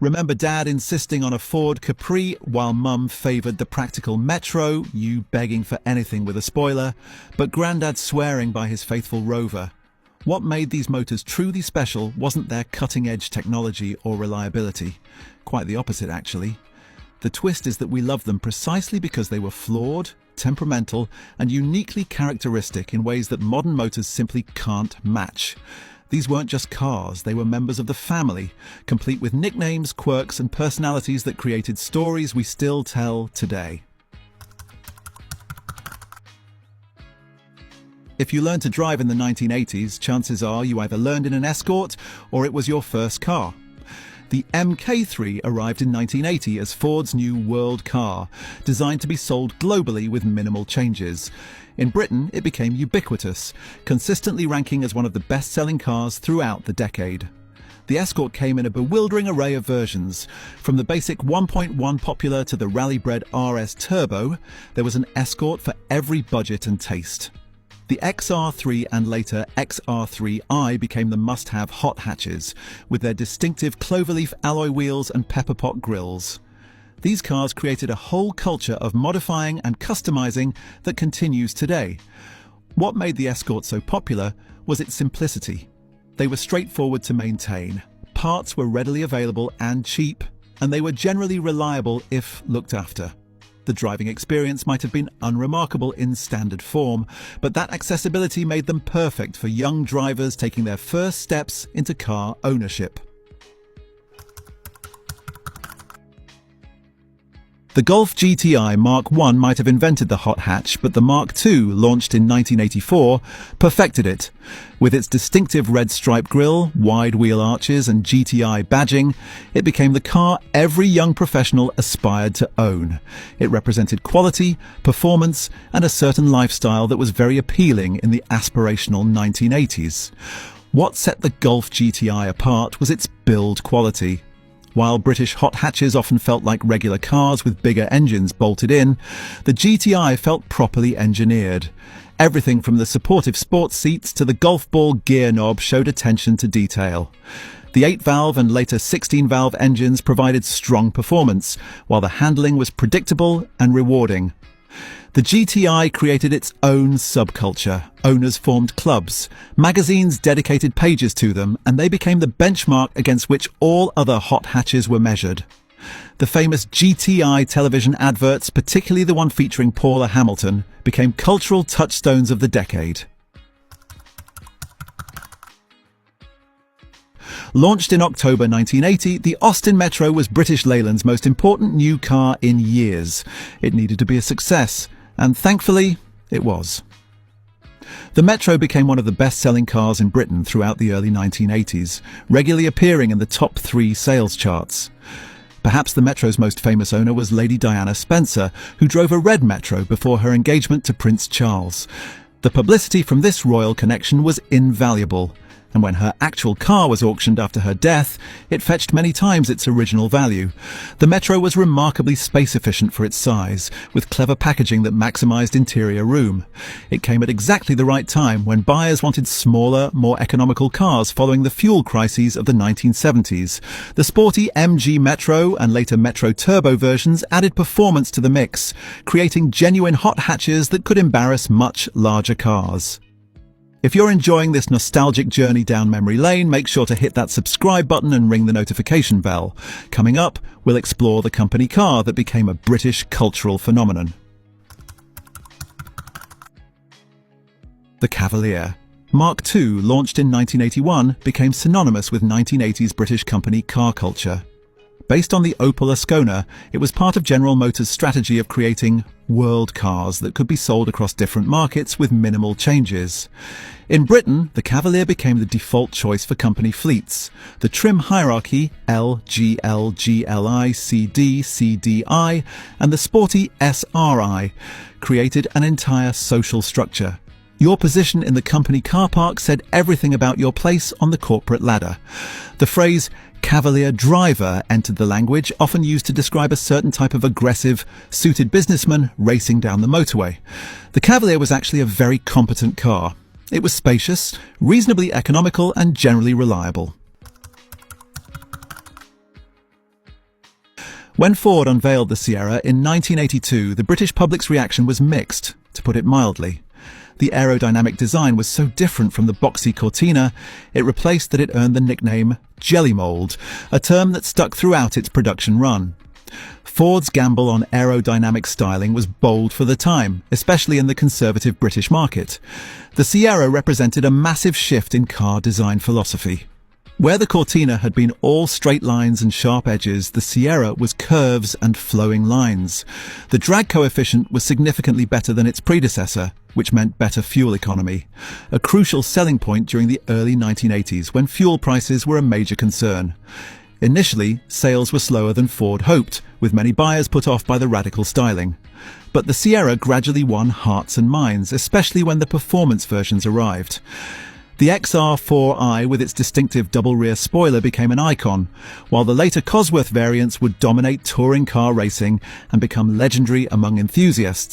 Remember Dad insisting on a Ford Capri while Mum favoured the practical Metro, you begging for anything with a spoiler, but Grandad swearing by his faithful Rover. What made these motors truly special wasn't their cutting-edge technology or reliability. Quite the opposite, actually. The twist is that we love them precisely because they were flawed, temperamental, and uniquely characteristic in ways that modern motors simply can't match. These weren't just cars, they were members of the family, complete with nicknames, quirks, and personalities that created stories we still tell today. If you learned to drive in the 1980s, chances are you either learned in an Escort or it was your first car. The MK3 arrived in 1980 as Ford's new world car, designed to be sold globally with minimal changes. In Britain, it became ubiquitous, consistently ranking as one of the best-selling cars throughout the decade. The Escort came in a bewildering array of versions. From the basic 1.1 popular to the rally-bred RS Turbo, there was an Escort for every budget and taste. The XR3 and later XR3i became the must-have hot hatches, with their distinctive cloverleaf alloy wheels and pepperpot grills. These cars created a whole culture of modifying and customizing that continues today. What made the Escort so popular was its simplicity. They were straightforward to maintain, parts were readily available and cheap, and they were generally reliable if looked after. The driving experience might have been unremarkable in standard form, but that accessibility made them perfect for young drivers taking their first steps into car ownership. The Golf GTI Mark I might have invented the hot hatch, but the Mark II, launched in 1984, perfected it. With its distinctive red stripe grille, wide wheel arches and GTI badging, it became the car every young professional aspired to own. It represented quality, performance, and a certain lifestyle that was very appealing in the aspirational 1980s. What set the Golf GTI apart was its build quality. While British hot hatches often felt like regular cars with bigger engines bolted in, the GTI felt properly engineered. Everything from the supportive sports seats to the golf ball gear knob showed attention to detail. The 8-valve and later 16-valve engines provided strong performance, while the handling was predictable and rewarding. The GTI created its own subculture. Owners formed clubs. Magazines dedicated pages to them, and they became the benchmark against which all other hot hatches were measured. The famous GTI television adverts, particularly the one featuring Paula Hamilton, became cultural touchstones of the decade. Launched in October 1980, the Austin Metro was British Leyland's most important new car in years. It needed to be a success, and thankfully, it was. The Metro became one of the best-selling cars in Britain throughout the early 1980s, regularly appearing in the top 3 sales charts. Perhaps the Metro's most famous owner was Lady Diana Spencer, who drove a red Metro before her engagement to Prince Charles. The publicity from this royal connection was invaluable, and when her actual car was auctioned after her death, it fetched many times its original value. The Metro was remarkably space-efficient for its size, with clever packaging that maximised interior room. It came at exactly the right time when buyers wanted smaller, more economical cars following the fuel crises of the 1970s. The sporty MG Metro and later Metro Turbo versions added performance to the mix, creating genuine hot hatches that could embarrass much larger cars. If you're enjoying this nostalgic journey down memory lane, make sure to hit that subscribe button and ring the notification bell. Coming up, we'll explore the company car that became a British cultural phenomenon. The Cavalier. Mark II, launched in 1981, became synonymous with 1980s British company car culture. Based on the Opel Ascona, it was part of General Motors' strategy of creating world cars that could be sold across different markets with minimal changes. In Britain, the Cavalier became the default choice for company fleets. The trim hierarchy L, GL, GLI, CD, CDI, and the sporty SRI created an entire social structure. Your position in the company car park said everything about your place on the corporate ladder. The phrase Cavalier driver entered the language, often used to describe a certain type of aggressive, suited businessman racing down the motorway. The Cavalier was actually a very competent car. It was spacious, reasonably economical, and generally reliable. When Ford unveiled the Sierra in 1982, the British public's reaction was mixed, to put it mildly. The aerodynamic design was so different from the boxy Cortina, it replaced that it earned the nickname Jelly Mold, a term that stuck throughout its production run. Ford's gamble on aerodynamic styling was bold for the time, especially in the conservative British market. The Sierra represented a massive shift in car design philosophy. Where the Cortina had been all straight lines and sharp edges, the Sierra was curves and flowing lines. The drag coefficient was significantly better than its predecessor, which meant better fuel economy, a crucial selling point during the early 1980s when fuel prices were a major concern. Initially, sales were slower than Ford hoped, with many buyers put off by the radical styling. But the Sierra gradually won hearts and minds, especially when the performance versions arrived. The XR4i with its distinctive double rear spoiler became an icon, while the later Cosworth variants would dominate touring car racing and become legendary among enthusiasts.